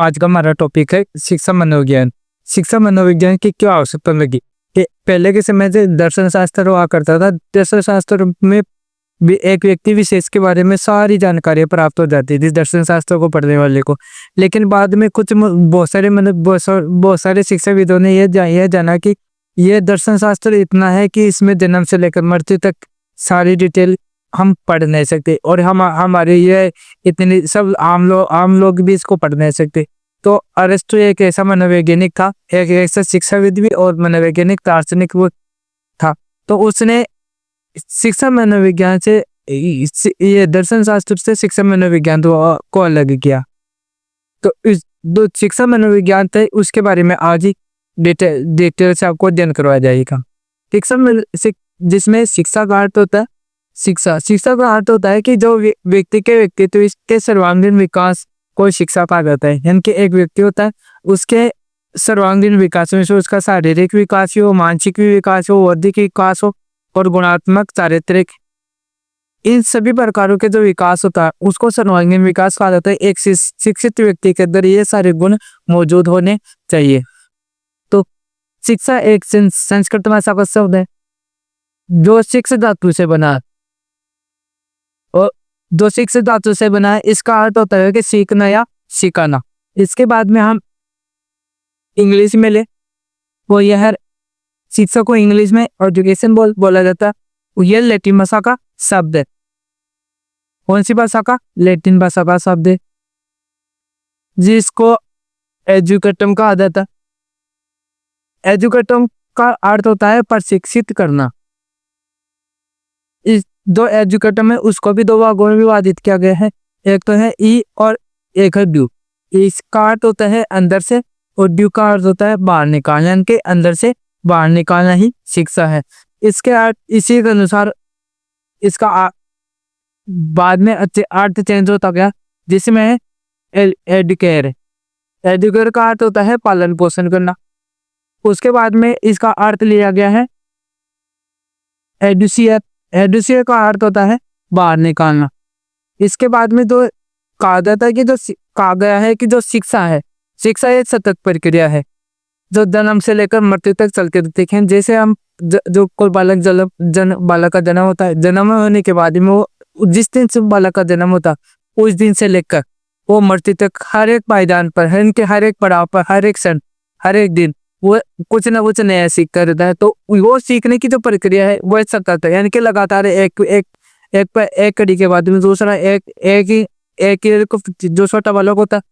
आज का हमारा टॉपिक है शिक्षा मनोविज्ञान। शिक्षा मनोविज्ञान की क्यों आवश्यकता लगी कि पहले के समय से दर्शन शास्त्र हुआ करता था। दर्शन शास्त्र में भी एक व्यक्ति विशेष के बारे में सारी जानकारियां प्राप्त हो जाती थी दर्शन शास्त्र को पढ़ने वाले को। लेकिन बाद में बहुत सारे शिक्षाविदों ने यह जाना कि यह दर्शन शास्त्र इतना है कि इसमें जन्म से लेकर मृत्यु तक सारी डिटेल हम पढ़ नहीं सकते, और हमारे ये इतनी सब आम लोग भी इसको पढ़ नहीं सकते। तो अरिस्टो एक ऐसा मनोवैज्ञानिक था, एक ऐसा शिक्षाविद भी और मनोवैज्ञानिक दार्शनिक वो था। तो उसने शिक्षा मनोविज्ञान से ये दर्शन शास्त्र से शिक्षा मनोविज्ञान को अलग किया। तो इस दो शिक्षा मनोविज्ञान थे, उसके बारे में आज ही डिटेल से आपको अध्ययन करवाया जाएगा। जिसमें शिक्षा का अर्थ होता है शिक्षा का अर्थ होता है कि जो व्यक्ति के व्यक्तित्व के सर्वांगीण विकास को शिक्षा कहा जाता है। यानी कि एक व्यक्ति होता है, उसके सर्वांगीण विकास में से उसका शारीरिक विकास हो, मानसिक विकास हो, बौद्धिक विकास हो और गुणात्मक चारित्रिक, इन सभी प्रकारों के जो विकास होता है उसको सर्वांगीण विकास कहा जाता है। एक शिक्षित व्यक्ति के अंदर ये सारे गुण मौजूद होने चाहिए। तो शिक्षा एक संस्कृत भाषा का शब्द है जो शिक्ष धातु से बना है, और जो शिक्ष धातु से बना है इसका अर्थ होता है कि सीखना या सिखाना। इसके बाद में हम इंग्लिश में ले, वो यह शिक्षा को इंग्लिश में एजुकेशन बोला जाता है। यह लैटिन भाषा का शब्द है। कौन सी भाषा का? लैटिन भाषा का शब्द है जिसको एजुकेटम कहा जाता है। एजुकेटम का अर्थ होता है प्रशिक्षित करना। इस दो एजुकेटम है उसको भी दो भागों में विभाजित किया गया है, एक तो है ई और एक है ड्यू। इसका अर्थ होता है अंदर से और ड्यू का अर्थ होता है बाहर निकालना, यानी कि अंदर से बाहर निकालना ही शिक्षा है। इसके अर्थ इसी के अनुसार इसका बाद में अच्छे अर्थ चेंज होता गया, जिसमें एडुकेयर है। एडुकेयर का अर्थ होता है पालन पोषण करना। उसके बाद में इसका अर्थ लिया गया है एडुसियर। एडुसियर का अर्थ होता है बाहर निकालना। इसके बाद में जो कहा जाता है कि जो कहा गया है कि जो शिक्षा है, शिक्षा एक सतत प्रक्रिया है जो जन्म से लेकर मृत्यु तक चलते रहते हैं। जैसे हम जो कोई बालक का जन्म होता है, जन्म होने के बाद में वो जिस दिन से बालक का जन्म होता है उस दिन से लेकर वो मृत्यु तक हर एक पायदान पर, हर एक पड़ाव पर, हर एक क्षण, हर एक दिन वो कुछ ना कुछ नया सीखता रहता है। तो वो सीखने की जो प्रक्रिया है वो सतत है, यानी कि लगातार एक कड़ी के बाद में दूसरा जो छोटा बालक होता है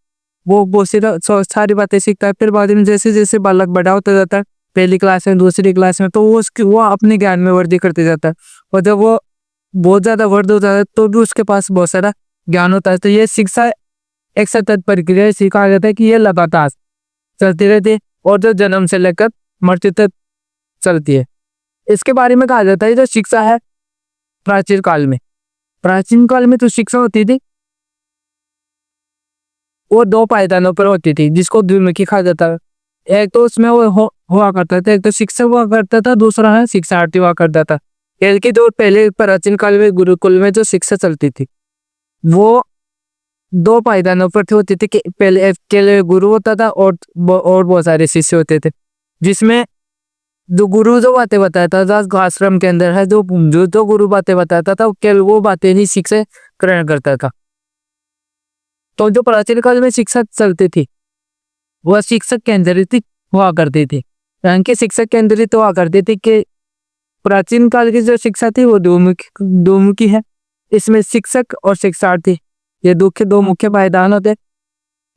वो सारी बातें सीखता है। फिर बाद में जैसे जैसे बालक बड़ा होता जाता है, पहली क्लास में, दूसरी क्लास में, तो वो अपने ज्ञान में वृद्धि करते जाता है। और जब वो बहुत ज्यादा वृद्धि होता है तो भी उसके पास बहुत सारा ज्ञान होता है। तो ये शिक्षा एक सतत प्रक्रिया सिखाया जाता है कि ये लगातार चलती रहती है और जो जन्म से लेकर मृत्यु तक चलती है। इसके बारे में कहा जाता है जो शिक्षा है प्राचीन काल में तो शिक्षा होती थी वो दो पायदानों पर होती थी, जिसको द्विमुखी कहा जाता है। एक तो उसमें वो हुआ करता था, एक तो शिक्षक हुआ करता था, दूसरा है शिक्षार्थी हुआ करता था। कि जो पहले प्राचीन काल में गुरुकुल में जो शिक्षा चलती थी वो दो पायदानों पर होती थी कि पहले अकेले गुरु होता था और बहुत सारे शिष्य होते थे, जिसमें जो गुरु जो बातें बताता था आश्रम के अंदर है, जो गुरु बातें बताता था केवल वो बातें ही शिक्षा ग्रहण करता था। तो जो प्राचीन काल में शिक्षा चलती थी वह शिक्षक केंद्रित हुआ करती थी, यानी कि शिक्षक केंद्रित हुआ करती थी कि प्राचीन काल की जो शिक्षा थी वो द्विमुखी है। इसमें शिक्षक और शिक्षार्थी ये दो मुख्य पायदान होते।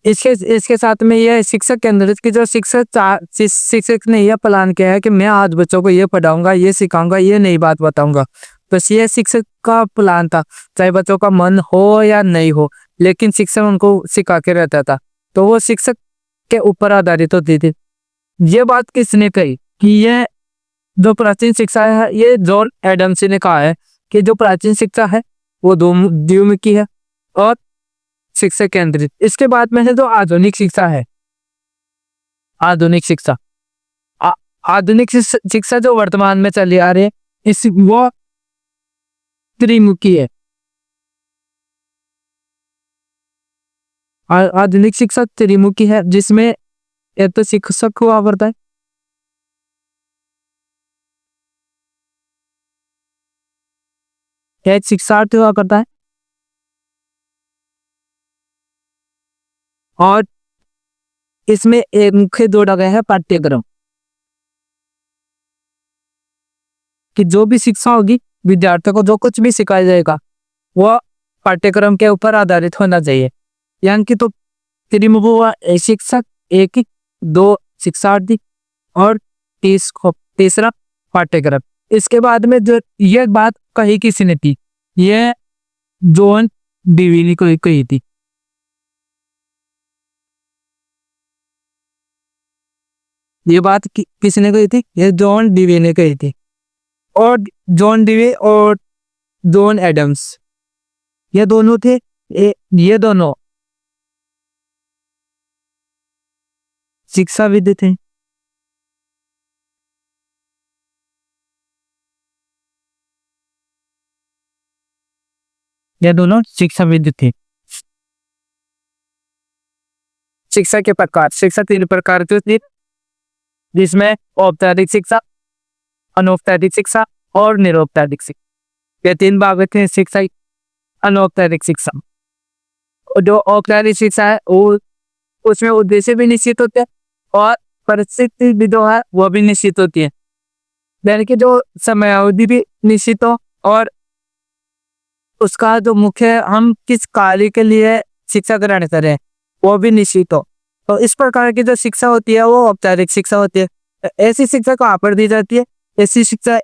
इसके साथ में यह शिक्षक केंद्रित की जो शिक्षक ने यह प्लान किया है कि मैं आज बच्चों को ये पढ़ाऊंगा, ये सिखाऊंगा, ये नई बात बताऊंगा। बस ये शिक्षक का प्लान था, चाहे बच्चों का मन हो या नहीं हो, लेकिन शिक्षक उनको सिखा के रहता था। तो वो शिक्षक के ऊपर आधारित होती थी। ये बात किसने कही कि यह जो प्राचीन शिक्षा है, ये जॉन एडम्स ने कहा है कि जो प्राचीन शिक्षा है वो द्विमुखी है और शिक्षक केंद्रित। इसके बाद में है जो आधुनिक शिक्षा है, आधुनिक शिक्षा जो वर्तमान में चली आ रही है वो त्रिमुखी है। आधुनिक शिक्षा त्रिमुखी है, जिसमें एक तो शिक्षक हुआ करता है, एक शिक्षार्थी हुआ करता है, और इसमें एक मुख्य जोड़ा गया है पाठ्यक्रम, कि जो भी शिक्षा होगी विद्यार्थियों को जो कुछ भी सिखाया जाएगा वह पाठ्यक्रम के ऊपर आधारित होना चाहिए। यानी कि तो त्रिमुख हुआ, एक शिक्षक, एक दो शिक्षार्थी और तीसरा पाठ्यक्रम। इसके बाद में जो ये बात कही किसी ने थी, ये जॉन डीवी ने कही थी। ये बात किसने कही थी? ये जॉन डीवी ने कही थी। और जॉन डीवी और जॉन एडम्स, ये दोनों थे, ये दोनों शिक्षाविद थे। ये दोनों शिक्षाविद थे। शिक्षा के प्रकार, शिक्षा 3 प्रकार की होती है, जिसमें औपचारिक शिक्षा, अनौपचारिक शिक्षा और निरौपचारिक शिक्षा, ये 3 भाग होते हैं शिक्षा। अनौपचारिक शिक्षा, जो औपचारिक शिक्षा है वो उसमें उद्देश्य भी निश्चित होते हैं और परिस्थिति भी जो है वो भी निश्चित होती है, यानी कि जो समयावधि भी निश्चित हो और उसका जो मुख्य हम किस कार्य के लिए शिक्षा ग्रहण करें वो भी निश्चित हो। तो इस प्रकार की जो शिक्षा होती है वो औपचारिक शिक्षा होती है। ऐसी शिक्षा कहाँ पर दी जाती है? ऐसी शिक्षा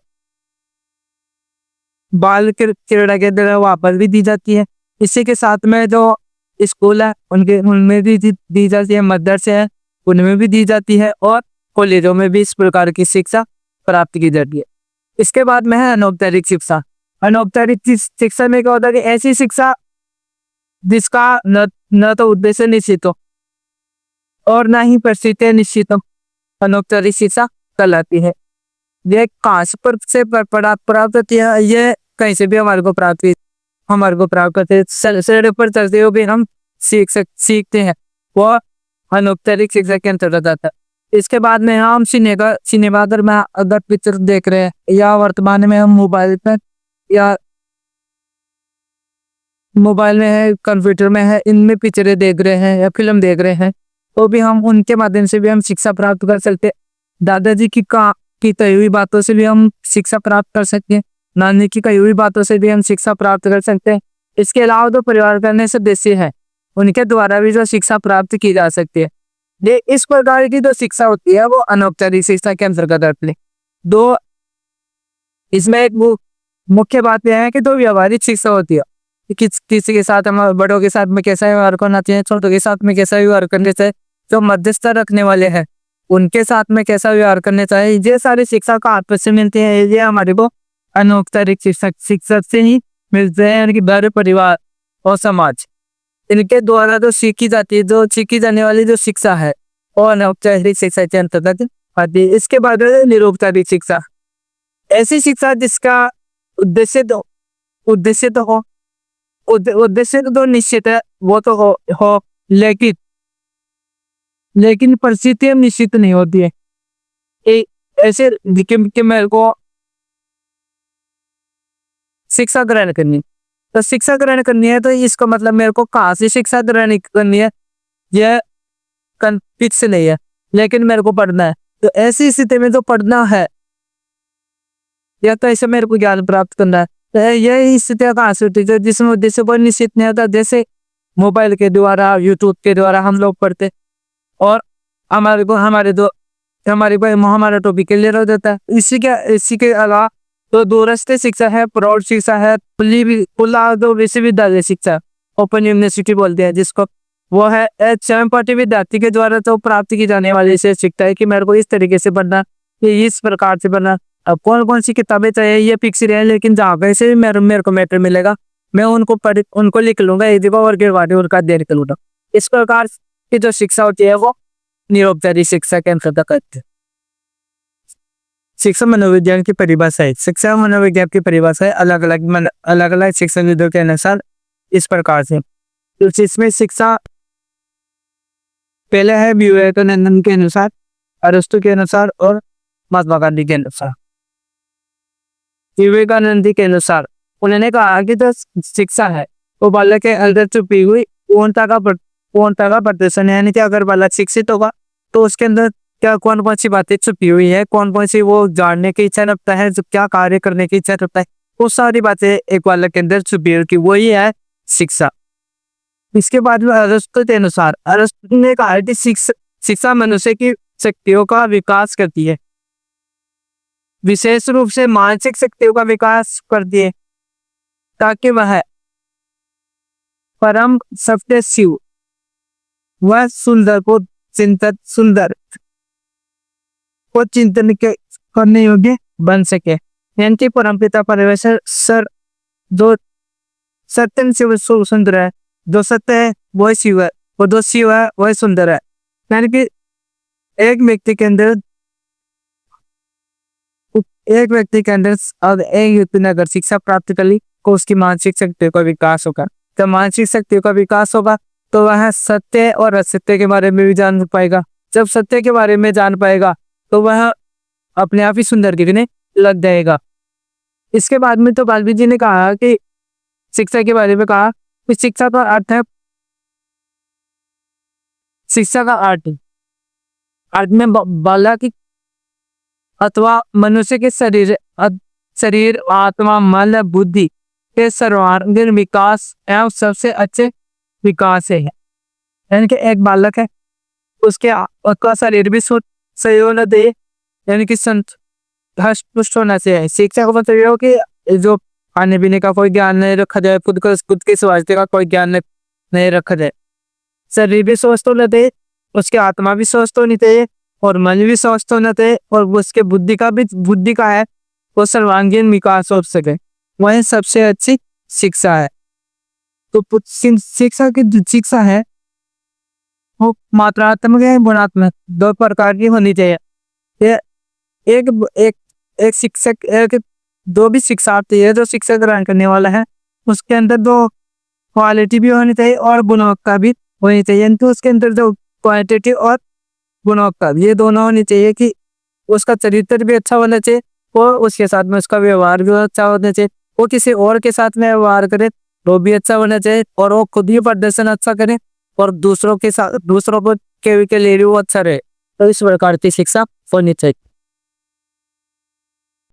बाल क्रीड़ा के द्वारा वहाँ पर भी दी जाती है। इसी के साथ में जो स्कूल है उनमें भी दी जाती है, मदरसे हैं उनमें भी दी जाती है और कॉलेजों में भी इस प्रकार की शिक्षा प्राप्त की जाती है। इसके बाद में है अनौपचारिक शिक्षा। अनौपचारिक शिक्षा में क्या होता है कि ऐसी शिक्षा जिसका न तो उद्देश्य निश्चित हो और ना ही परिस्थितियां निश्चित हो, अनौपचारिक शिक्षा कहलाती है। ये कहाँ से प्राप्त होती है? ये कहीं से भी हमारे को प्राप्त करते हैं, सड़क पर चलते हुए भी हम सीखते हैं, वो अनौपचारिक शिक्षा के अंतर्गत आता है। इसके बाद में हम सिनेमा अगर में अगर पिक्चर देख रहे हैं या वर्तमान में हम मोबाइल पर या मोबाइल में है, कंप्यूटर में है, इनमें पिक्चरें देख रहे हैं या फिल्म देख रहे हैं, तो भी हम उनके माध्यम से भी हम शिक्षा प्राप्त कर सकते हैं। दादाजी की कही हुई बातों से भी हम शिक्षा प्राप्त कर सकते हैं, नानी की कही हुई बातों से भी हम शिक्षा प्राप्त कर सकते हैं। इसके अलावा जो परिवार करने सदस्य हैं उनके द्वारा भी जो शिक्षा प्राप्त की जा सकती है। ये इस प्रकार की जो शिक्षा होती है वो अनौपचारिक शिक्षा के अंतर्गत आती है। दो इसमें एक मुख्य बात यह है कि जो व्यवहारिक शिक्षा होती है, किसी के साथ हम बड़ों के साथ में कैसा व्यवहार करना चाहिए, छोटों के साथ में कैसा व्यवहार करने चाहिए, जो मध्यस्थता रखने वाले हैं उनके साथ में कैसा व्यवहार करने चाहिए, ये सारी शिक्षा का आपस से मिलती है। ये हमारे को अनौपचारिक शिक्षक से ही मिलते हैं, यानी कि घर, परिवार और समाज, इनके द्वारा जो सीखी जाती है, जो सीखी जाने वाली जो शिक्षा है वो अनौपचारिक शिक्षा के अंतर्गत आती है। इसके बाद निरौपचारिक शिक्षा, ऐसी शिक्षा जिसका उद्देश्य तो निश्चित है, वो तो हो लेकिन परिस्थितियां निश्चित नहीं होती है। ऐसे कि मेरे को शिक्षा ग्रहण करनी, तो शिक्षा ग्रहण करनी है तो इसका मतलब मेरे को कहाँ से शिक्षा ग्रहण करनी है यह फिक्स नहीं है, लेकिन मेरे को पढ़ना है। तो ऐसी स्थिति में जो पढ़ना है या तो ऐसे मेरे को ज्ञान प्राप्त करना है, तो यह स्थितियाँ कहाँ से होती है जिसमें उद्देश्य कोई निश्चित नहीं होता। जैसे मोबाइल के द्वारा, यूट्यूब के द्वारा हम लोग पढ़ते और हमारा टॉपिक क्लियर हो जाता है। इसी के अलावा तो दूरस्थ शिक्षा है, प्रौढ़ शिक्षा है, विश्वविद्यालय शिक्षा, ओपन यूनिवर्सिटी बोलते हैं जिसको, वो है स्वयं पाठी विद्यार्थी के द्वारा तो प्राप्त की जाने वाली से शिक्षा है कि मेरे को इस तरीके से पढ़ना, ये इस प्रकार से पढ़ना। अब कौन सी किताबें चाहिए ये फिक्स रहे, लेकिन जहाँ कहीं से भी मेरे को मैटर मिलेगा मैं उनको लिख लूंगा, एक जगह और गिरवाने उनका अध्ययन कर लूंगा। इस प्रकार की जो शिक्षा होती है वो निरौपचारिक शिक्षा के अंतर्गत करते हैं। शिक्षा मनोविज्ञान की परिभाषा है। शिक्षा मनोविज्ञान की परिभाषा है अलग अलग शिक्षाविदों के अनुसार इस प्रकार से। तो इसमें शिक्षा पहले है विवेकानंद के अनुसार, अरस्तु के अनुसार और महात्मा गांधी के अनुसार। विवेकानंद जी के अनुसार उन्होंने कहा कि जो शिक्षा है वो बालक के अंदर छुपी हुई पूर्णता का प्रदर्शन है। यानी कि अगर बालक शिक्षित होगा तो उसके अंदर क्या कौन कौन सी बातें छुपी हुई है, कौन कौन सी वो जानने की इच्छा रखता है, जो क्या कार्य करने की इच्छा रखता है, वो सारी बातें एक बालक के अंदर छुपी हुई, वही है शिक्षा। इसके बाद में अरस्तु के अनुसार, अरस्तु ने कहा कि शिक्षा मनुष्य की शक्तियों का विकास करती है, विशेष रूप से मानसिक शक्तियों का विकास करती है, ताकि वह परम सत्य शिव वह सुंदर को चिंतन के करने योग्य बन सके। यानी परमपिता परमेश्वर सर जो सत्य शिव सुंदर है, जो सत्य है वही शिव है, और जो शिव है वही सुंदर है। यानी कि एक व्यक्ति के अंदर एक व्यक्ति ने अगर शिक्षा प्राप्त कर ली तो उसकी मानसिक शक्तियों का विकास होगा। जब मानसिक शक्तियों का विकास होगा तो वह सत्य और असत्य के बारे में भी जान पाएगा। जब सत्य के बारे में जान पाएगा तो वह अपने आप ही सुंदर दिखने लग जाएगा। इसके बाद में तो वाल्मीकि जी ने कहा कि शिक्षा के बारे में कहा कि शिक्षा का अर्थ है, शिक्षा का अर्थ में बालक अथवा मनुष्य के शरीर आत्मा मन बुद्धि के सर्वांगीण विकास एवं सबसे अच्छे विकास है। यानी कि एक बालक है उसका शरीर भी सही होना चाहिए, यानी कि हष्ट पुष्ट होना चाहिए। शिक्षा का मतलब यह हो कि जो खाने पीने का कोई ज्ञान नहीं रखा जाए, खुद के स्वास्थ्य का कोई ज्ञान नहीं रखा जाए। शरीर भी स्वस्थ होना चाहिए, उसकी आत्मा भी स्वस्थ होनी चाहिए और मन भी स्वस्थ होना चाहिए, और उसके बुद्धि का है वो सर्वांगीण विकास हो सके, वही सबसे अच्छी शिक्षा है। तो शिक्षा की जो शिक्षा है वो मात्रात्मक है, गुणात्मक, दो प्रकार की होनी चाहिए। एक शिक्षक दो भी शिक्षार्थी है जो शिक्षा ग्रहण करने वाला है, उसके अंदर दो क्वालिटी भी होनी चाहिए और गुणवत्ता भी होनी चाहिए। तो उसके अंदर जो क्वांटिटी और गुणवत्ता ये दोनों होनी चाहिए कि उसका चरित्र भी अच्छा होना चाहिए और उसके साथ में उसका व्यवहार भी अच्छा होना चाहिए। वो किसी और के साथ में व्यवहार करे वो भी अच्छा होना चाहिए, और वो खुद ही प्रदर्शन अच्छा करे और दूसरों के लिए भी वो अच्छा रहे। तो इस प्रकार की शिक्षा होनी चाहिए।